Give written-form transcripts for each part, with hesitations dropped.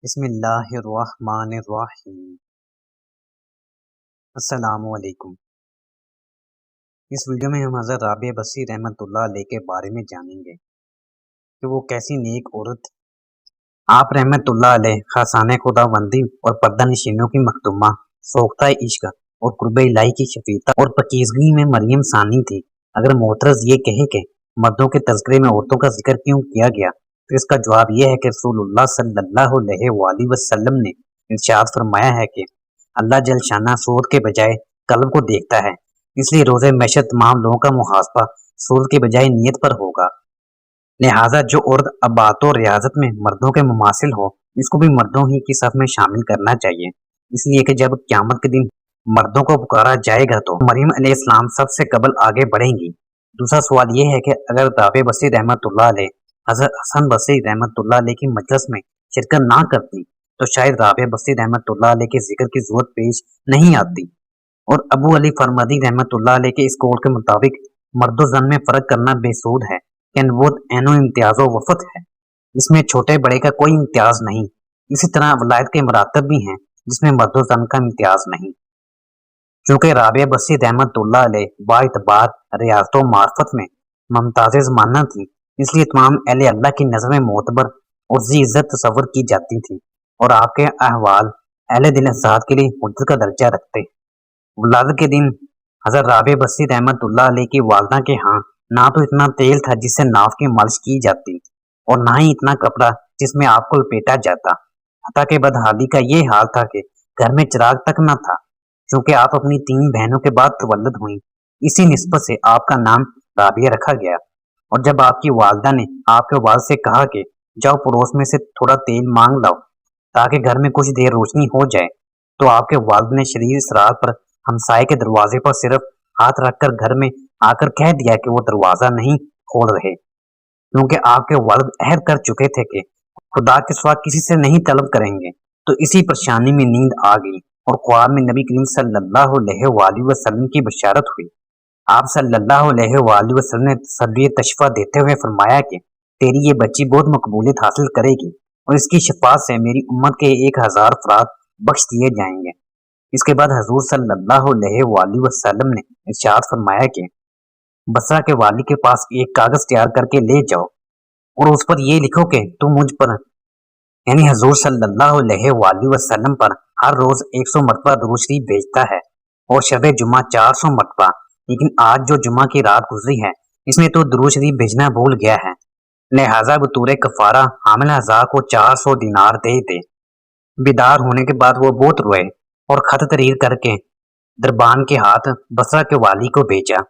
بسم اللہ الرحمن الرحیم۔ السلام علیکم۔ اس ویڈیو میں ہم حضرت رابعہ بصری رحمۃ اللہ علیہ کے بارے میں جانیں گے کہ وہ کیسی نیک عورت تھی۔ آپ رحمۃ اللہ علیہ خاصان خدا بندی اور پردہ نشینوں کی مخدومہ، سوختہ عشق اور قرب الہی کی شفیقہ اور پاکیزگی میں مریم ثانی تھی۔ اگر معترض یہ کہے کہ مردوں کے تذکرے میں عورتوں کا ذکر کیوں کیا گیا، تو اس کا جواب یہ ہے کہ رسول اللہ صلی اللہ علیہ وآلہ وسلم نے ارشاد فرمایا ہے کہ اللہ جل شانہ صورت کے بجائے قلب کو دیکھتا ہے، اس لیے روز محشر تمام لوگوں کا محاسبہ صورت کے بجائے نیت پر ہوگا۔ لہٰذا جو عورت اباعت و ریاضت میں مردوں کے مماثل ہو، اس کو بھی مردوں ہی کی صف میں شامل کرنا چاہیے، اس لیے کہ جب قیامت کے دن مردوں کو پکارا جائے گا تو مریم علیہ السلام سب سے قبل آگے بڑھیں گی۔ دوسرا سوال یہ ہے کہ اگر رابعہ بصری رحمۃ اللہ علیہ حضرت حسن بصری رحمۃ اللہ علیہ کی مجلس میں شرکت نہ کرتی تو شاید رابعہ بصری رحمۃ اللہ علیہ کے ذکر کی ضرورت پیش نہیں آتی، اور ابو علی فرمدی رحمۃ اللہ علیہ کے اس قول کے مطابق مرد و زن میں فرق کرنا بے سود ہے کہ نبوت عین و امتیاز و وفت ہے، اس میں چھوٹے بڑے کا کوئی امتیاز نہیں۔ اسی طرح ولایت کے مراتب بھی ہیں جس میں مرد و زن کا امتیاز نہیں۔ چونکہ رابعہ بصری رحمۃ اللہ علیہ با اعتبار ریاضت و معرفت میں ممتاز زمانہ تھی، اس لیے تمام اہل اللہ کی نظر میں معتبر اور ذی عزت تصور کی جاتی تھی، اور آپ کے احوال اہل دل حضرات کے لیے حجت کا درجہ رکھتے۔ ولادت کے دن حضرت رابعہ بصری رحمۃ اللہ علیہ کی والدہ کے ہاں نہ تو اتنا تیل تھا جس سے ناف کی مالش کی جاتی، اور نہ ہی اتنا کپڑا جس میں آپ کو لپیٹا جاتا، حتیٰ کہ بدحالی کا یہ حال تھا کہ گھر میں چراغ تک نہ تھا۔ چونکہ آپ اپنی 3 بہنوں کے بعد تولد ہوئیں، اسی نسبت سے آپ کا نام رابعہ رکھا گیا، اور جب آپ کی والدہ نے آپ کے والد سے کہا کہ جاؤ پڑوس میں سے تھوڑا تیل مانگ لاؤ تاکہ گھر میں کچھ دیر روشنی ہو جائے، تو آپ کے والد نے شریر اسرار پر ہمسائے کے دروازے پر صرف ہاتھ رکھ کر گھر میں آ کر کہہ دیا کہ وہ دروازہ نہیں کھول رہے، کیونکہ آپ کے والد عہد کر چکے تھے کہ خدا کے سوا کسی سے نہیں طلب کریں گے۔ تو اسی پریشانی میں نیند آ گئی، اور خواب میں نبی کریم صلی اللہ علیہ وآلہ وسلم کی بشارت ہوئی۔ آپ صلی اللہ علیہ وآلہ وسلم نے تسلی تشفیٰ دیتے ہوئے فرمایا کہ تیری یہ بچی بہت مقبولیت حاصل کرے گی، اور اس کی شفاعت سے میری امت کے 1000 افراد بخش دیے جائیں گے۔ اس کے بعد حضور صلی اللہ علیہ وآلہ وسلم نے ارشاد فرمایا کہ بصرہ کے والی کے پاس ایک کاغذ تیار کر کے لے جاؤ، اور اس پر یہ لکھو کہ تم مجھ پر یعنی حضور صلی اللہ علیہ وآلہ وسلم پر ہر روز 100 مرتبہ درود شریف بھیجتا ہے، اور شب جمعہ 400 مرتبہ، لیکن آج جو جمعہ کی رات گزری ہے اس میں تو درود شریف بھیجنا بھول گیا ہے، لہٰذا بطور کفارہ حامل حضا کو 400 دینار دے دے۔ بیدار ہونے کے بعد وہ بہت روئے اور خط تحریر کر کے دربان کے ہاتھ بصرہ کے والی کو بھیجا۔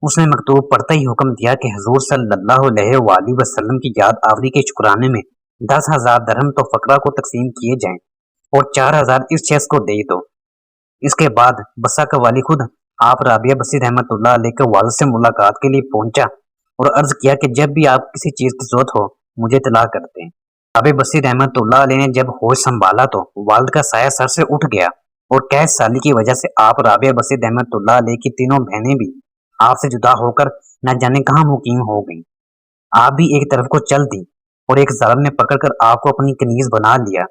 اس نے مکتوب پڑھتے ہی حکم دیا کہ حضور صلی اللہ علیہ وآلہ وسلم کی یاد آوری کے شکرانے میں 10,000 درہم تو فقراء کو تقسیم کیے جائیں، اور 4,000 اس شخص کو دے دو۔ اس کے بعد بصرہ کا والی خود آپ رابعہ بصری رحمۃ اللہ علیہ کے والد سے ملاقات کے لیے پہنچا اور عرض کیا کہ جب بھی آپ کسی چیز کی ضرورت ہو مجھے اطلاع کر دیں۔ رابعہ بصری رحمۃ اللہ علیہ نے جب ہوش سنبھالا تو والد کا سایہ سر سے اٹھ گیا، اور قحط سالی کی وجہ سے آپ رابعہ بصری رحمۃ اللہ علیہ کی تینوں بہنیں بھی آپ سے جدا ہو کر نہ جانے کہاں مقیم ہو گئیں۔ آپ بھی ایک طرف کو چل دی، اور ایک ظالم نے پکڑ کر آپ کو اپنی کنیز بنا لیا،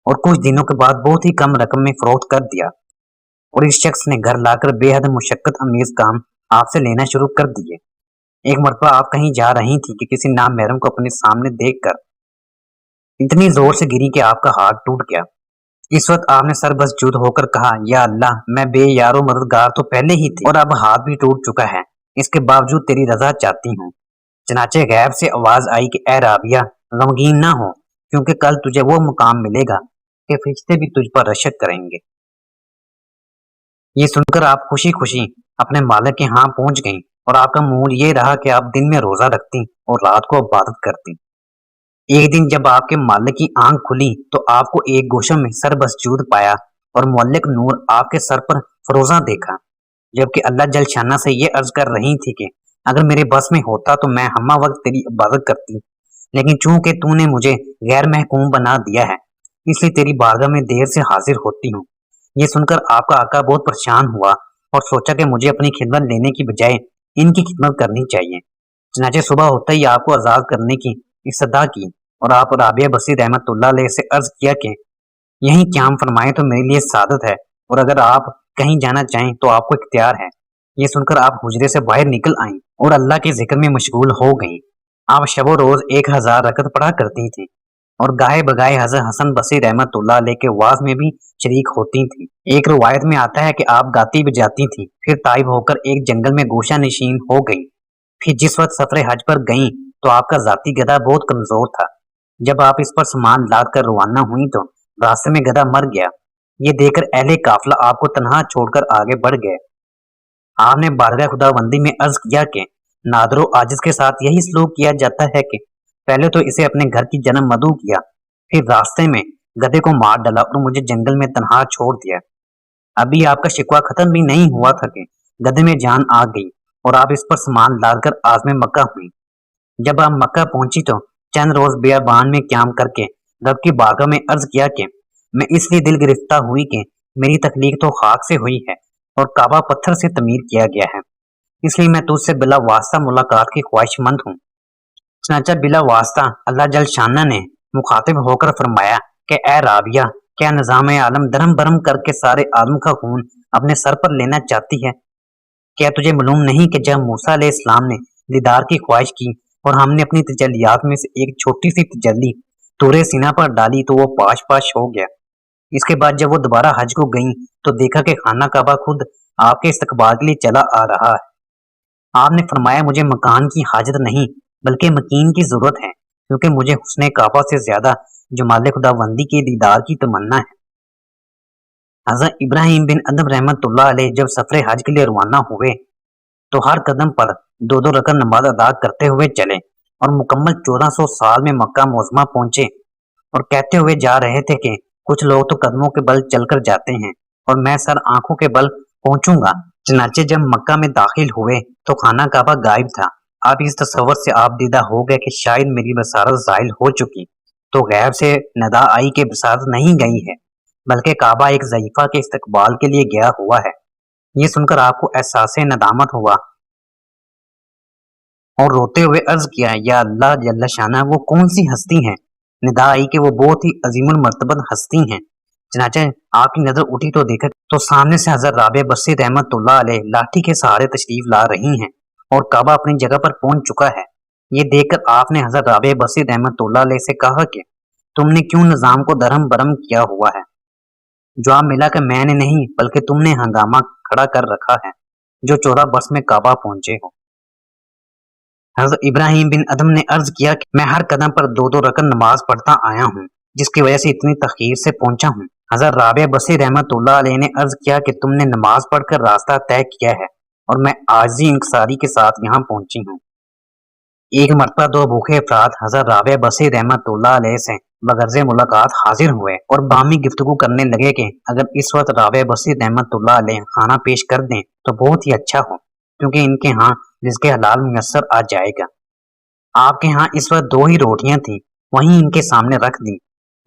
اور کچھ دنوں کے بعد بہت ہی کم رقم میں فروخت کر دیا، اور اس شخص نے گھر لا کر بے حد مشقت امیز کام آپ سے لینا شروع کر دیے۔ ایک مرتبہ آپ کہیں جا رہی تھی کہ کسی نامحرم کو اپنے سامنے دیکھ کر اتنی زور سے گری کہ آپ کا ہاتھ ٹوٹ گیا۔ اس وقت آپ نے سر مسجود ہو کر کہا، یا اللہ، میں بے یار و مددگار تو پہلے ہی تھی، اور اب ہاتھ بھی ٹوٹ چکا ہے، اس کے باوجود تیری رضا چاہتی ہوں۔ چنانچہ غیب سے آواز آئی کہ اے رابعہ، غمگین نہ ہو، کیونکہ کل تجھے وہ مقام ملے گا کہ فرشتے بھی تجھ پر رشک کریں گے۔ یہ سن کر آپ خوشی خوشی اپنے مالک کے ہاں پہنچ گئیں، اور آپ کا معمول یہ رہا کہ آپ دن میں روزہ رکھتی اور رات کو عبادت کرتی۔ ایک دن جب آپ کے مالک کی آنکھ کھلی تو آپ کو ایک گوشہ میں سر مسجود پایا، اور مولک نور آپ کے سر پر فروزاں دیکھا، جبکہ اللہ جل شانہ سے یہ عرض کر رہی تھی کہ اگر میرے بس میں ہوتا تو میں ہمہ وقت تیری عبادت کرتی، لیکن چونکہ تو نے مجھے غیر محکوم بنا دیا ہے اس لیے تیری بارگاہ میں دیر سے حاضر ہوتی ہوں۔ یہ سن کر آپ کا آقا بہت پریشان ہوا، اور سوچا کہ مجھے اپنی خدمت لینے کی بجائے ان کی خدمت کرنی چاہیے۔ چنانچہ صبح ہوتا ہی آپ کو آزاد کرنے کی استدعا کی، اور آپ رابعہ بصیر رحمت اللہ علیہ سے عرض کیا کہ یہیں قیام فرمائے تو میرے لیے سعادت ہے، اور اگر آپ کہیں جانا چاہیں تو آپ کو اختیار ہے۔ یہ سن کر آپ حجرے سے باہر نکل آئیں اور اللہ کے ذکر میں مشغول ہو گئیں۔ آپ شب و روز 1000 رکعت پڑھا کرتی تھیں اور گاہے بگاہے حضرت حسن بصری رحمت اللہ علیہ کے واز میں بھی شریک ہوتی تھیں۔ ایک روایت میں آتا ہے کہ آپ گاتی بجاتی تھیں، پھر طائب ہو کر ایک جنگل میں گوشہ نشین ہو گئیں۔ پھر جس وقت سفر حج پر گئیں تو آپ کا ذاتی گدھا بہت کمزور تھا۔ جب آپ اس پر سامان لاد کر روانہ ہوئی تو راستے میں گدھا مر گیا۔ یہ دیکھ کر اہل قافلہ آپ کو تنہا چھوڑ کر آگے بڑھ گئے۔ آپ نے بارگاہ خدا بندی میں عرض کیا کہ نادر و عاجز کے ساتھ یہی سلوک کیا جاتا ہے کہ پہلے تو اسے اپنے گھر کی جنم مدعو کیا، پھر راستے میں گدھے کو مار ڈالا اور مجھے جنگل میں تنہا چھوڑ دیا۔ ابھی آپ کا شکوہ ختم بھی نہیں ہوا تھا کہ گدھے میں جان آ گئی اور آپ اس پر سامان لاد کر عازم مکہ ہوئی۔ جب آپ مکہ پہنچی تو چند روز بیابان میں قیام کر کے رب کی بارگاہ میں عرض کیا کہ میں اس لیے دل گرفتہ ہوئی کہ میری تخلیق تو خاک سے ہوئی ہے اور کعبہ پتھر سے تعمیر کیا گیا ہے، اس لیے میں تجھ سے بلا واسطہ ملاقات کی خواہش مند ہوں۔ چنانچہ بلا واسطہ اللہ جل شانہ نے مخاطب ہو کر فرمایا کہ اے رابعہ، کیا نظام عالم درم برم کر کے سارے عالم کا خون اپنے سر پر لینا چاہتی ہے؟ کیا تجھے معلوم نہیں کہ جب موسیٰ علیہ السلام نے دیدار کی خواہش کی اور ہم نے اپنی تجلیات میں سے ایک چھوٹی سی تجلی طور سینا پر ڈالی تو وہ پاش پاش ہو گیا۔ اس کے بعد جب وہ دوبارہ حج کو گئیں تو دیکھا کہ خانہ کعبہ خود آپ کے استقبال کے لیے چلا آ رہا ہے۔ آپ نے فرمایا مجھے مکان کی حاجت نہیں بلکہ مکین کی ضرورت ہے، کیونکہ مجھے حسن کعبہ سے زیادہ جمال خداوندی کے دیدار کی تمنا ہے۔ حضرت ابراہیم بن ادم رحمت اللہ علیہ جب سفر حج کے لیے روانہ ہوئے تو ہر قدم پر 2 رکعت نماز ادا کرتے ہوئے چلے اور مکمل 1400 سال میں مکہ معظمہ پہنچے اور کہتے ہوئے جا رہے تھے کہ کچھ لوگ تو قدموں کے بل چل کر جاتے ہیں اور میں سر آنکھوں کے بل پہنچوں گا۔ چنانچہ جب مکہ میں داخل ہوئے تو خانہ کعبہ غائب تھا۔ آپ اس تصور سے آپ دیدہ ہو گئے کہ شاید میری بصارت زائل ہو چکی، تو غیب سے ندا آئی کہ بصارت نہیں گئی ہے بلکہ کعبہ ایک ضعیفہ کے استقبال کے لیے گیا ہوا ہے۔ یہ سن کر آپ کو احساس ندامت ہوا اور روتے ہوئے عرض کیا یا اللہ جل شانہ وہ کون سی ہستی ہیں؟ ندا آئی کہ وہ بہت ہی عظیم المرتبت ہستی ہیں۔ چنانچہ آپ کی نظر اٹھی تو دیکھا تو سامنے سے حضرت رابعہ بصری رحمت اللہ علیہ لاٹھی کے سہارے تشریف لا رہی ہیں اور کعبہ اپنی جگہ پر پہنچ چکا ہے۔ یہ دیکھ کر آپ نے حضرت رابعہ بصری رحمت اللہ علیہ سے کہا کہ تم نے کیوں نظام کو درہم برہم کیا ہوا ہے؟ جواب ملا کہ میں نے نہیں بلکہ تم نے ہنگامہ کھڑا کر رکھا ہے جو 14 برس میں کعبہ پہنچے ہو۔ حضرت ابراہیم بن ادم نے عرض کیا کہ میں ہر قدم پر 2 رکعت نماز پڑھتا آیا ہوں جس کی وجہ سے اتنی تاخیر سے پہنچا ہوں۔ حضرت رابعہ بصری رحمت اللہ علیہ نے عرض کیا کہ تم نے نماز پڑھ کر راستہ طے کیا ہے اور میں عاجزی انکساری کے ساتھ یہاں پہنچی ہوں۔ ایک مرتبہ 2 بھوکے افراد حضرت رابعہ بصری رحمت اللہ علیہ سے بغرض ملاقات حاضر ہوئے اور باہمی گفتگو کرنے لگے کہ اگر اس وقت رابعہ بصری رحمت اللہ علیہ کھانا پیش کر دیں تو بہت ہی اچھا ہو، کیونکہ ان کے ہاں رزق حلال میسر آ جائے گا۔ آپ کے ہاں اس وقت 2 ہی روٹیاں تھیں، وہیں ان کے سامنے رکھ دی۔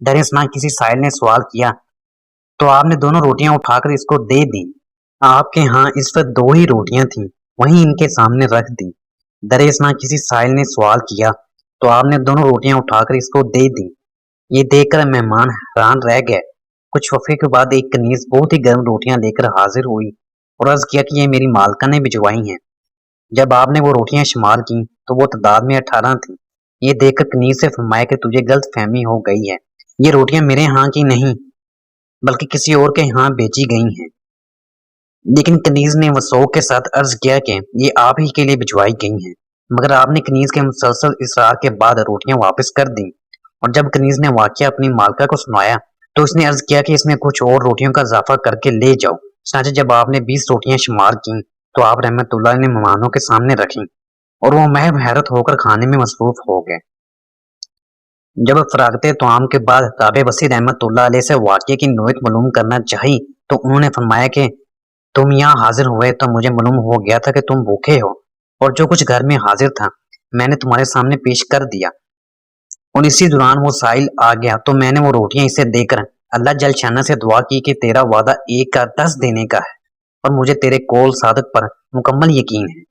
در اثنا کسی سائل نے سوال کیا تو آپ نے دونوں روٹیاں اٹھا کر اس کو دے دی۔ آپ کے ہاں اس وقت 2 ہی روٹیاں تھیں، وہیں ان کے سامنے رکھ دی۔ در اثنا کسی سائل نے سوال کیا تو آپ نے دونوں روٹیاں اٹھا کر اس کو دے دی۔ یہ دیکھ کر مہمان حیران رہ گئے۔ کچھ وقفے کے بعد ایک کنیز بہت ہی گرم روٹیاں لے کر حاضر ہوئی اور عرض کیا کہ یہ میری مالکہ نے بھجوائی ہیں۔ جب آپ نے وہ روٹیاں شمار کی تو وہ تعداد میں 18 تھیں۔ یہ دیکھ کر کنیز سے فرمایا کہ تجھے غلط فہمی ہو گئی ہے، یہ روٹیاں میرے ہاں کی نہیں بلکہ کسی اور کے ہاں بیچی گئی ہیں۔ لیکن کنیز نے وثوق کے ساتھ عرض کیا کہ یہ آپ ہی کے لیے بھجوائی گئی ہیں، مگر آپ نے کنیز کے مسلسل اصرار کے بعد روٹیاں واپس کر دیں، اور جب کنیز نے واقعہ اپنی مالکہ کو سنایا تو اس نے عرض کیا کہ اس میں کچھ اور روٹیوں کا اضافہ کر کے لے جاؤ۔ چنانچہ جب آپ نے 20 روٹیاں شمار کیں تو آپ رحمت اللہ نے مہمانوں کے سامنے رکھیں اور وہ محو حیرت ہو کر کھانے میں مصروف ہو گئے۔ جب فراغت طعام کے بعد رابعہ بصری رحمت اللہ علیہ سے واقعے کی نوعیت معلوم کرنا چاہی تو انہوں نے فرمایا کہ تم یہاں حاضر ہوئے تو مجھے معلوم ہو گیا تھا کہ تم بھوکے ہو، اور جو کچھ گھر میں حاضر تھا میں نے تمہارے سامنے پیش کر دیا، اور اسی دوران وہ سائل آ گیا تو میں نے وہ روٹیاں اسے دے کر اللہ جل شانہ سے دعا کی کہ تیرا وعدہ 1 کا 10 دینے کا ہے اور مجھے تیرے قول صادق پر مکمل یقین ہے۔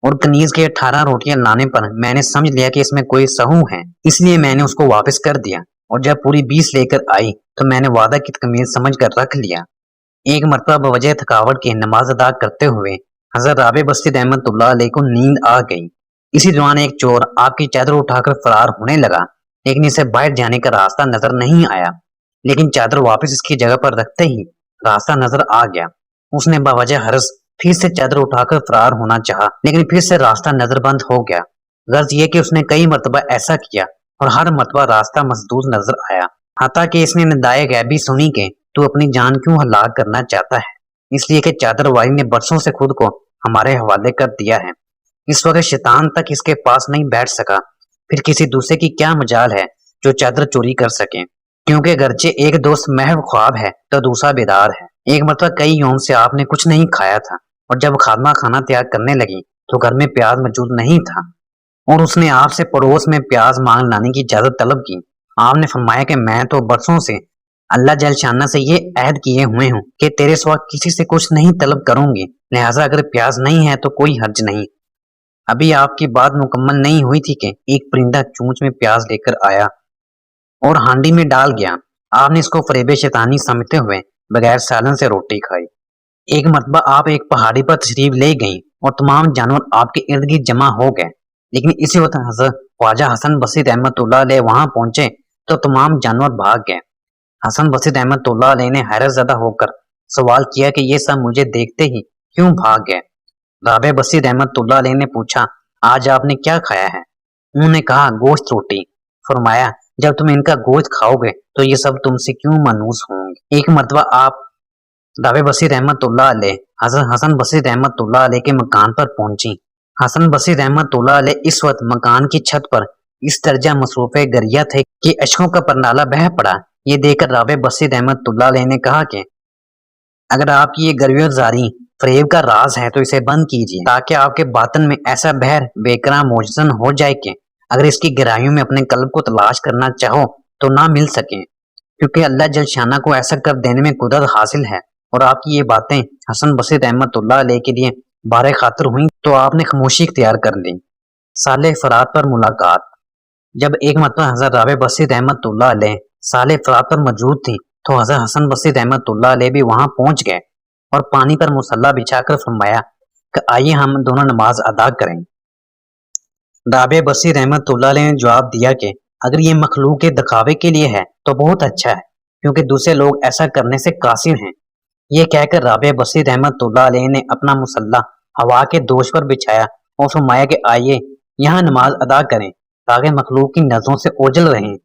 اور کنیز کے 18 روٹیاں لانے پر میں نے سمجھ لیا کہ اس میں کوئی سہو ہے، اس لیے میں نے اس کو واپس کر دیا، اور جب پوری 20 لے کر آئی تو میں نے وعدہ کی تکمیل سمجھ کر رکھ لیا۔ ایک مرتبہ بوجہ تھکاوٹ کے نماز ادا کرتے ہوئے حضرت رابع بصری رحمت اللہ علیہ کو نیند آ گئی۔ اسی دوران ایک چور آپ کی چادر اٹھا کر فرار ہونے لگا، لیکن اسے باہر جانے کا راستہ نظر نہیں آیا، لیکن چادر واپس اس کی جگہ پر رکھتے ہی راستہ نظر آ گیا۔ اس نے باوجہ حرض پھر سے چادر اٹھا کر فرار ہونا چاہا، لیکن پھر سے راستہ نظر بند ہو گیا۔ غرض یہ کہ اس نے کئی مرتبہ ایسا کیا اور ہر مرتبہ راستہ مسدود نظر آیا، حتیٰ کہ اس نے ندائے غیبی سنی کہ تو اپنی جان کیوں ہلاک کرنا چاہتا ہے، اس لیے کہ چادر والی نے برسوں سے خود کو ہمارے حوالے کر دیا ہے۔ اس وقت شیطان تک اس کے پاس نہیں بیٹھ سکا، پھر کسی دوسرے کی کیا مجال ہے جو چادر چوری کر سکے، کیونکہ گرچہ ایک دوست محو خواب ہے تو دوسرا بیدار ہے۔ ایک مرتبہ کئی یوم سے آپ نے کچھ نہیں کھایا تھا، اور جب خادمہ کھانا تیار کرنے لگی تو گھر میں پیاز موجود نہیں تھا، اور اس نے آپ سے پڑوس میں پیاز مانگ لانے کی اجازت طلب کی۔ آپ نے فرمایا کہ میں تو برسوں سے اللہ جل شانہ سے یہ عہد کیے ہوئے ہوں کہ تیرے سوا کسی سے کچھ نہیں طلب کروں گی، لہٰذا اگر پیاز نہیں ہے تو کوئی حرج نہیں۔ ابھی آپ کی بات مکمل نہیں ہوئی تھی کہ ایک پرندہ چونچ میں پیاز لے کر آیا اور ہانڈی میں ڈال گیا۔ آپ نے اس کو فریب شیطانی سمجھتے ہوئے بغیر سالن سے روٹی کھائی۔ ایک مرتبہ آپ ایک پہاڑی پر تشریف لے گئیں اور تمام جانور آپ کے ارد گرد جمع ہو گئے، لیکن اسی وقت حضرت خواجہ حسن بصری رحمت اللہ علیہ وہاں پہنچے تو تمام جانور بھاگ گئے۔ حسن بصری رحمت اللہ علیہ نے حیرت زدہ ہو کر سوال کیا کہ یہ سب مجھے دیکھتے ہی کیوں بھاگ گئے؟ رابع بصری رحمت اللہ علیہ نے پوچھا، آج آپ نے کیا کھایا ہے؟ انہوں نے کہا، گوشت روٹی۔ فرمایا، جب تم ان کا گوشت کھاؤ گے تو یہ سب تم سے کیوں مانوس ہوں گے؟ ایک مرتبہ آپ رابع بصری رحمت اللہ علیہ حضرت حسن بصری رحمت اللہ علیہ کے مکان پر پہنچی۔ حسن بصری رحمت اللہ علیہ اس وقت مکان کی چھت پر اس درجہ مصروف گریہ تھے کہ اشکوں کا پرنالہ بہہ پڑا۔ یہ دیکھ کر رابع بصری رحمت اللہ علیہ نے کہا کہ اگر آپ کی یہ گریہ زاری فریب کا راز ہے تو اسے بند کیجیے، تاکہ آپ کے باطن میں ایسا بہر بےکراں موجزن ہو جائے کہ اگر اس کی گہرائیوں میں اپنے قلب کو تلاش کرنا چاہو تو نہ مل سکیں، کیونکہ اللہ جل شانہ کو ایسا کر دینے میں قدرت حاصل ہے۔ اور آپ کی یہ باتیں حسن بصری رحمت اللہ علیہ کے لیے بار خاطر ہوئیں تو آپ نے خاموشی اختیار کر لی۔ صالح فرات پر ملاقات۔ جب ایک مرتبہ حضرت رابع بصری رحمت اللہ علیہ صالح فرات پر موجود تھی تو حضرت حسن بصری رحمت اللہ علیہ بھی وہاں پہنچ گئے اور پانی پر مصلی بچھا کر فرمایا کہ آئیے ہم دونوں نماز ادا کریں۔ رابع بصری رحمت اللہ علیہ نے جواب دیا کہ اگر یہ مخلوق کے دکھاوے کے لیے ہے تو بہت اچھا ہے، کیونکہ دوسرے لوگ ایسا کرنے سے قاصر ہیں۔ یہ کہہ کر رابع بصری رحمت اللہ علیہ نے اپنا مصلی ہوا کے دوش پر بچھایا اور فرمایا کہ آئیے یہاں نماز ادا کریں تاکہ مخلوق کی نظروں سے اوجھل رہیں۔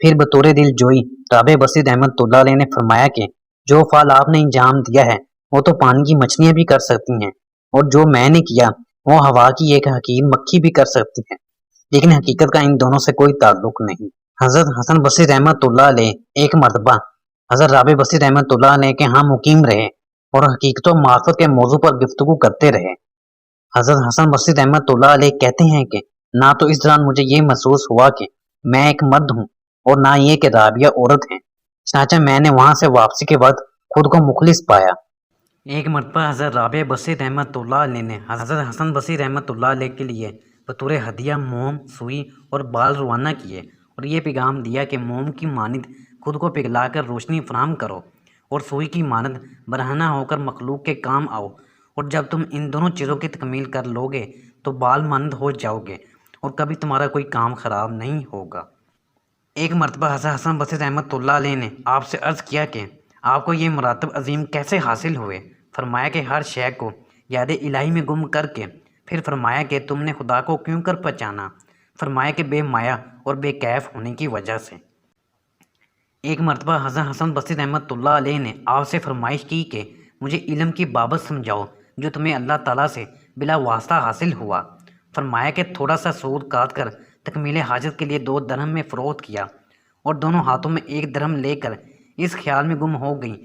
پھر بطور دل جوئی رابع بصری رحمت اللہ علیہ نے فرمایا کہ جو فعل آپ نے انجام دیا ہے وہ تو پانی کی مچھلیاں بھی کر سکتی ہیں، اور جو میں نے کیا وہ ہوا کی ایک حقیر مکھی بھی کر سکتی ہے، لیکن حقیقت کا ان دونوں سے کوئی تعلق نہیں۔ حضرت حسن بصری رحمت اللہ علیہ ایک مرتبہ حضرت رابع بصری رحمت اللہ علیہ کے ہاں مقیم رہے اور حقیقت و معرفت کے موضوع پر گفتگو کرتے رہے۔ حضرت حسن بصری رحمت اللہ علیہ کہتے ہیں کہ نہ تو اس دوران مجھے یہ محسوس ہوا کہ میں ایک مرد ہوں اور نہ یہ کہ رابعہ عورت ہیں، چنانچہ میں نے وہاں سے واپسی کے وقت خود کو مخلص پایا۔ ایک مرتبہ حضرت رابع بصری رحمت اللہ علیہ نے حضرت حسن بصری رحمت اللہ علیہ کے لیے بطور ہدیہ موم، سوئی اور بال روانہ کیے اور یہ پیغام دیا کہ موم کی مانند خود کو پگھلا کر روشنی فراہم کرو اور سوئی کی مانند برہنہ ہو کر مخلوق کے کام آؤ، اور جب تم ان دونوں چیزوں کی تکمیل کر لو گے تو بال مانند ہو جاؤ گے اور کبھی تمہارا کوئی کام خراب نہیں ہوگا۔ ایک مرتبہ حضرت حسن بصری رحمت اللہ علیہ نے آپ سے عرض کیا کہ آپ کو یہ مراتب عظیم کیسے حاصل ہوئے؟ فرمایا کہ ہر شے کو یاد الہی میں گم کر کے۔ پھر فرمایا کہ تم نے خدا کو کیوں کر پہچانا؟ فرمایا کہ بے مایا اور بے کیف ہونے کی وجہ سے۔ ایک مرتبہ حضرت حسن بصری رحمت اللہ علیہ نے آپ سے فرمائش کی کہ مجھے علم کی بابت سمجھاؤ جو تمہیں اللہ تعالیٰ سے بلا واسطہ حاصل ہوا۔ فرمایا کہ تھوڑا سا سود کاٹ کر تکمیل حاجت کے لیے 2 درہم میں فروخت کیا اور دونوں ہاتھوں میں 1 درہم لے کر اس خیال میں گم ہو گئی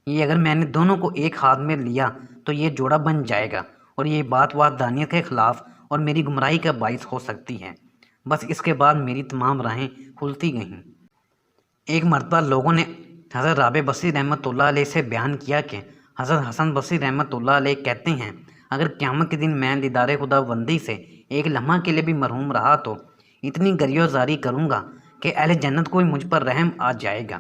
یہ اگر میں نے دونوں کو ایک ہاتھ میں لیا تو یہ جوڑا بن جائے گا، اور یہ بات وحدانیت کے خلاف اور میری گمراہی کا باعث ہو سکتی ہے۔ بس اس کے بعد میری تمام راہیں کھلتی گئیں۔ ایک مرتبہ لوگوں نے حضرت رابع بصری رحمت اللہ علیہ سے بیان کیا کہ حضرت حسن بصری رحمت اللہ علیہ کہتے ہیں اگر قیامت کے دن میں دیدار خدا بندی سے ایک لمحہ کے لیے بھی محروم رہا تو اتنی گریہ زاری کروں گا کہ اہل جنت کو بھی مجھ پر رحم آ جائے گا۔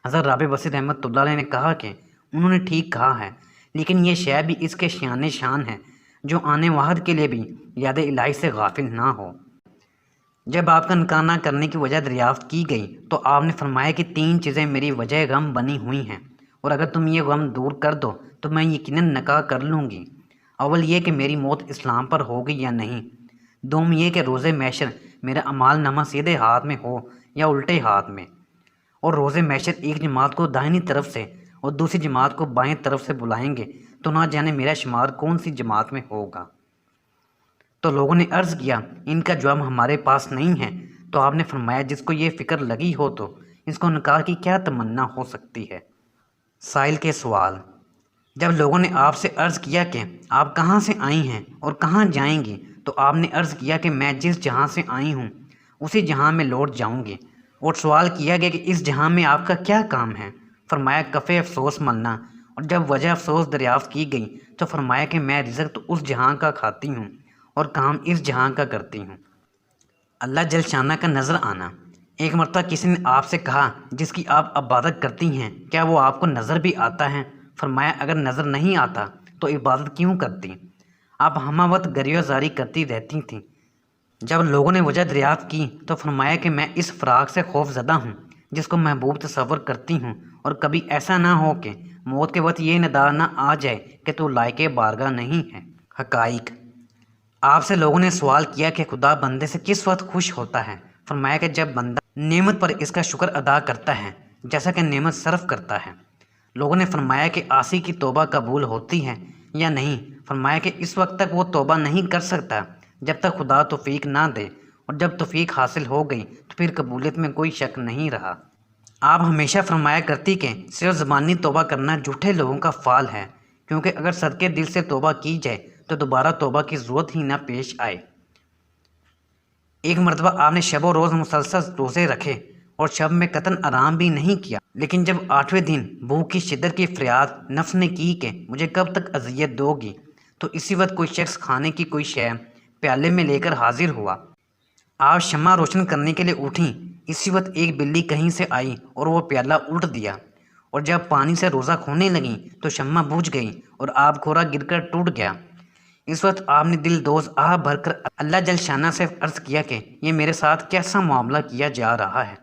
حضرت رابع بصری رحمۃ اللہ علیہ نے کہا کہ انہوں نے ٹھیک کہا ہے، لیکن یہ شے بھی اس کے شان ہے جو آنے واحد کے لیے بھی یاد الہی سے غافل نہ ہو۔ جب آپ کا انکار نہ کرنے کی وجہ دریافت کی گئی تو آپ نے فرمایا کہ 3 چیزیں میری وجہ غم بنی ہوئی ہیں، اور اگر تم یہ غم دور کر دو تو میں یقیناً نکاح کر لوں گی۔ اول یہ کہ میری موت اسلام پر ہوگی یا نہیں، دوم یہ کہ روز محشر میرا اعمال نامہ سیدھے ہاتھ میں ہو یا الٹے ہاتھ میں، اور روز محشر ایک جماعت کو داہنی طرف سے اور دوسری جماعت کو بائیں طرف سے بلائیں گے تو نہ جانے میرا شمار کون سی جماعت میں ہوگا۔ تو لوگوں نے عرض کیا ان کا جواب ہمارے پاس نہیں ہے، تو آپ نے فرمایا جس کو یہ فکر لگی ہو تو اس کو نکاح کی کیا تمنا ہو سکتی ہے۔ سائل کے سوال: جب لوگوں نے آپ سے عرض کیا کہ آپ کہاں سے آئی ہیں اور کہاں جائیں گی تو آپ نے عرض کیا کہ میں جس جہاں سے آئی ہوں اسی جہاں میں لوٹ جاؤں گی، اور سوال کیا گیا کہ اس جہاں میں آپ کا کیا کام ہے؟ فرمایا کفِ افسوس ملنا، اور جب وجہ افسوس دریافت کی گئی تو فرمایا کہ میں رزق تو اس جہاں کا کھاتی ہوں اور کام اس جہاں کا کرتی ہوں۔ اللہ جل شانہ کا نظر آنا: ایک مرتبہ کسی نے آپ سے کہا جس کی آپ عبادت کرتی ہیں کیا وہ آپ کو نظر بھی آتا ہے؟ فرمایا اگر نظر نہیں آتا تو عبادت کیوں کرتی؟ آپ ہمہ وقت گریہ زاری کرتی رہتی تھیں۔ جب لوگوں نے وجہ دریافت کی تو فرمایا کہ میں اس فراق سے خوف زدہ ہوں جس کو محبوب تصور کرتی ہوں، اور کبھی ایسا نہ ہو کہ موت کے وقت یہ ندا نہ آ جائے کہ تو لائق بارگاہ نہیں ہے۔ حقائق: آپ سے لوگوں نے سوال کیا کہ خدا بندے سے کس وقت خوش ہوتا ہے؟ فرمایا کہ جب بندہ نعمت پر اس کا شکر ادا کرتا ہے جیسا کہ نعمت صرف کرتا ہے۔ لوگوں نے فرمایا کہ عاصی کی توبہ قبول ہوتی ہے یا نہیں؟ فرمایا کہ اس وقت تک وہ توبہ نہیں کر سکتا جب تک خدا توفیق نہ دے، اور جب توفیق حاصل ہو گئی تو پھر قبولیت میں کوئی شک نہیں رہا۔ آپ ہمیشہ فرمایا کرتی کہ صرف زبانی توبہ کرنا جھوٹے لوگوں کا فعل ہے، کیونکہ اگر صدقے دل سے توبہ کی جائے تو دوبارہ توبہ کی ضرورت ہی نہ پیش آئے۔ ایک مرتبہ آپ نے شب و روز مسلسل روزے رکھے اور شب میں قطعاً آرام بھی نہیں کیا، لیکن جب 8ویں دن بھوک کی شدت کی فریاد نفس نے کی کہ مجھے کب تک اذیت دو گی، تو اسی وقت کوئی شخص کھانے کی کوئی شے پیالے میں لے کر حاضر ہوا۔ آپ شمع روشن کرنے کے لیے اٹھیں، اسی وقت ایک بلی کہیں سے آئی اور وہ پیالہ الٹ دیا، اور جب پانی سے روزہ کھونے لگیں تو شمع بجھ گئی اور آب خورا گر کر ٹوٹ گیا۔ اس وقت آپ نے دل دوز آہ بھر کر اللہ جل شانہ سے عرض کیا کہ یہ میرے ساتھ کیسا معاملہ کیا جا رہا ہے؟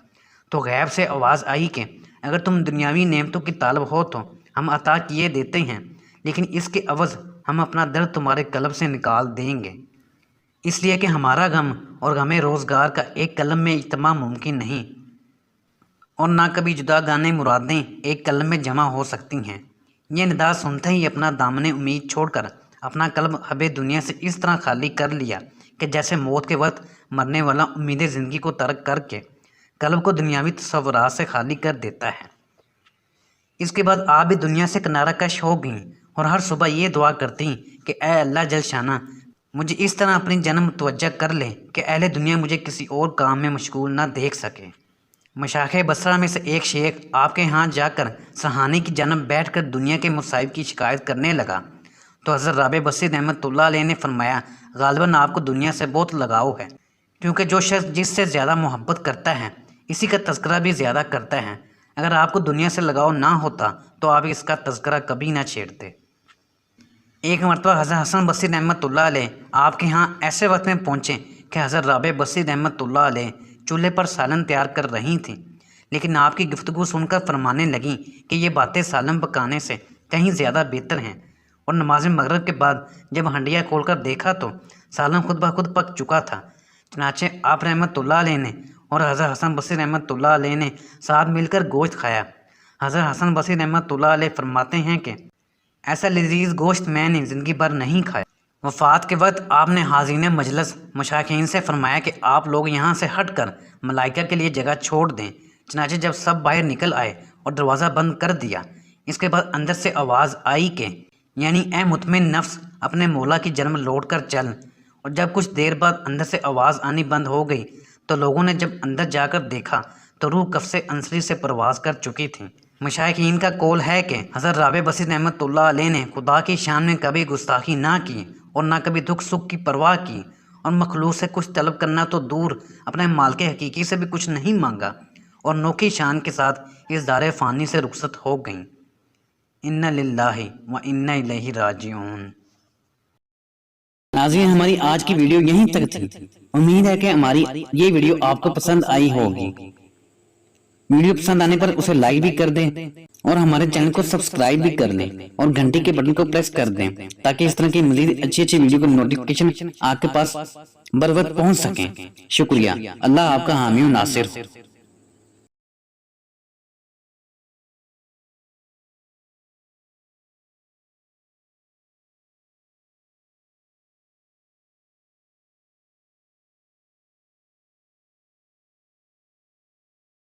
تو غیب سے آواز آئی کہ اگر تم دنیاوی نعمتوں کی طالب ہو تو ہم عطا کیے دیتے ہیں، لیکن اس کے عوض ہم اپنا درد تمہارے قلب سے نکال دیں گے، اس لیے کہ ہمارا غم اور غم روزگار کا ایک قلم میں اجتماع ممکن نہیں، اور نہ کبھی جدا گانے مرادیں ایک قلم میں جمع ہو سکتی ہیں۔ یہ ندا سنتے ہی اپنا دامن امید چھوڑ کر اپنا قلب حب دنیا سے اس طرح خالی کر لیا کہ جیسے موت کے وقت مرنے والا امید زندگی کو ترک کر کے قلب کو دنیاوی تصورات سے خالی کر دیتا ہے۔ اس کے بعد آپ بھی دنیا سے کنارہ کش ہو گئیں اور ہر صبح یہ دعا کرتی کہ اے اللہ جل شانہ مجھے اس طرح اپنی جانب متوجہ کر لے کہ اہل دنیا مجھے کسی اور کام میں مشغول نہ دیکھ سکے۔ مشائخ بصرہ میں سے ایک شیخ آپ کے ہاں جا کر سہانے کی جانب بیٹھ کر دنیا کے مصائب کی شکایت کرنے لگا، تو حضرت رابع بصری رحمۃ اللہ علیہ نے فرمایا غالباً آپ کو دنیا سے بہت لگاؤ ہے، کیونکہ جو شخص جس سے زیادہ محبت کرتا ہے اسی کا تذکرہ بھی زیادہ کرتا ہے۔ اگر آپ کو دنیا سے لگاؤ نہ ہوتا تو آپ اس کا تذکرہ کبھی نہ چھیڑتے۔ ایک مرتبہ حضرت حسن بصری رحمۃ اللہ علیہ آپ کے ہاں ایسے وقت میں پہنچے کہ حضرت رابع بصری رحمۃ اللہ علیہ چولہے پر سالن تیار کر رہی تھیں، لیکن آپ کی گفتگو سن کر فرمانے لگیں کہ یہ باتیں سالن پکانے سے کہیں زیادہ بہتر ہیں، اور نماز مغرب کے بعد جب ہنڈیا کھول کر دیکھا تو سالن خود بخود پک چکا تھا۔ چنانچہ آپ رحمۃ اللہ علیہ نے اور حضرت حسن بصری رحمۃ اللہ علیہ نے ساتھ مل کر گوشت کھایا۔ حضرت حسن بصری رحمۃ اللہ علیہ فرماتے ہیں کہ ایسا لذیذ گوشت میں نے زندگی بھر نہیں کھایا۔ وفات کے وقت آپ نے حاضرین مجلس مشائخین سے فرمایا کہ آپ لوگ یہاں سے ہٹ کر ملائکہ کے لیے جگہ چھوڑ دیں۔ چنانچہ جب سب باہر نکل آئے اور دروازہ بند کر دیا، اس کے بعد اندر سے آواز آئی کہ یعنی اے مطمئن نفس اپنے مولا کی جنم لوٹ کر چل، اور جب کچھ دیر بعد اندر سے آواز آنی بند ہو گئی تو لوگوں نے جب اندر جا کر دیکھا تو روح قفس انصری سے پرواز کر چکی تھی۔ مشائقین کا قول ہے کہ حضرت رابع بصیر رحمۃ اللہ علیہ نے خدا کی شان میں کبھی گستاخی نہ کی اور نہ کبھی دکھ سکھ کی پرواہ کی، اور مخلوق سے کچھ طلب کرنا تو دور، اپنے مالک حقیقی سے بھی کچھ نہیں مانگا، اور نوکی شان کے ساتھ اس دار فانی سے رخصت ہو گئیں۔ انا للہ و انا الیہ راجعون۔ ناظرین، ہماری آج کی ویڈیو یہیں تک تھی۔ امید ہے کہ ہماری یہ ویڈیو آپ کو پسند آئی ہوگی۔ ویڈیو پسند آنے پر اسے لائک بھی کر دیں اور ہمارے چینل کو سبسکرائب بھی کر لیں اور گھنٹی کے بٹن کو پریس کر دیں تاکہ اس طرح کی مزید اچھی اچھی ویڈیو کا نوٹیفکیشن آپ کے پاس بر وقت پہنچ سکیں۔ شکریہ۔ اللہ آپ کا حامی و ناصر ہو۔